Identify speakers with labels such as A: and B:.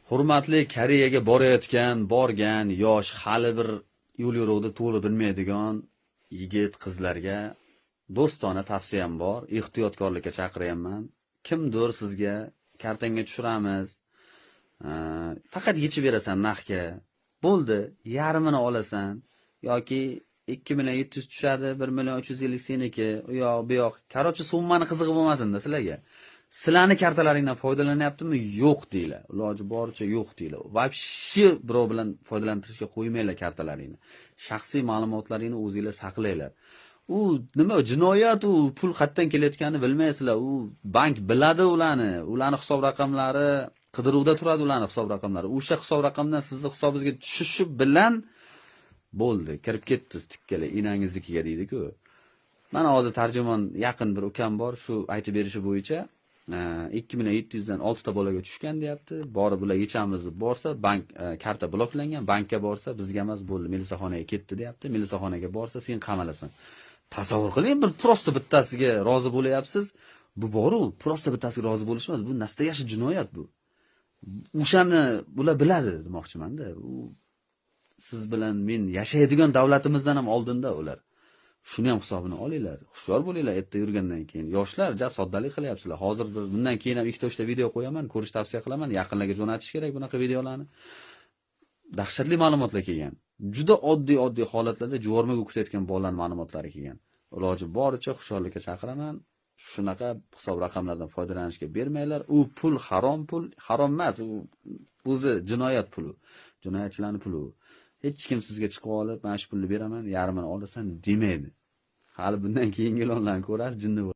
A: Hurmatli Koreyaga borgan yosh, hali bir yo'l yo'riqni to'g'ri bilmaydigan yigit qizlarga do'stona tavsiyam bor, ehtiyotkorlikka chaqiryapman. Kimdir sizga kartanga tushiramiz, faqat yechib berasan naqdga. Bo'ldi, yarmini olasan yoki 2.700.000 tushadi, 1.350.000 seniki, u yoq bu yoq. Qarochi summani qizig'i bo'lmasin-da sizlarga. Sizlarni kartalaringdan foydalanyaptimi? Yo'q deylar. Iloji boricha yo'q deylar. Vobshe birov bilan foydalantirishga qo'ymanglar kartalaringni. Shaxsiy ma'lumotlaringni o'zingizlar saqlanglar. U nima jinoyat, u pul qayerdan kelayotganini bilmaysizlar. U bank biladi ularni hisob raqamlari qidiruvda turadi, ularni hisob raqamlari. O'sha hisob raqamdan sizning hisobingizga tushishi bilan bo'ldi, kirib ketdingiz tikkala enangiznikiga deydi-ku. Mana hozir tarjimon yaqin bir ukam bor, shu aytib berishi bo'yicha 2.700.000 dan 6 ta bolaga tushgan deyapti. Borib ular yechamiz deb borsa, bank karta bloklangan, bankka borsa bizga emas, bo'ldi, milisaxonaga ketdi deyapti. Milisaxonaga borsa sen qamalasan. Tasavvur qiling, bir prosta bittasiga rozi bo'layapsiz. Bu boru, prosta bittasiga rozi bo'lish emas, bu nastoyashi jinoyat bu. O'shani bular biladi demoqchiman-da. U siz bilan men yashaydigan davlatimizdan ham oldinda ular. Shuni ham hisobini olinglar. Hushyor bo'linglar erta yurgandan keyin. Yoshlar soddalik qilyapsizlar. Hozir bundan keyin ham 2 ta video qo'yaman, ko'rish tavsiya qilaman. Yaqinlarga jo'natish kerak bunaqa videolarni. Dahshatli ma'lumotlar kelgan. Juda oddiy holatlarda juvurmaga kutayotgan bolalarning ma'lumotlari kelgan. Iloji boricha hushyorlikka chaqiraman. Shunaqa hisob raqamlardan foydalanishga bermanglar. U pul harom emas, u o'zi jinoyat puli. Jinoyatchilarning puli. Hech kim sizga chiqib olib, "Men shu pulni beraman, yarmini olasan" demaydi. Hali bundan keyingi ilonlarni ko'rasiz, jinni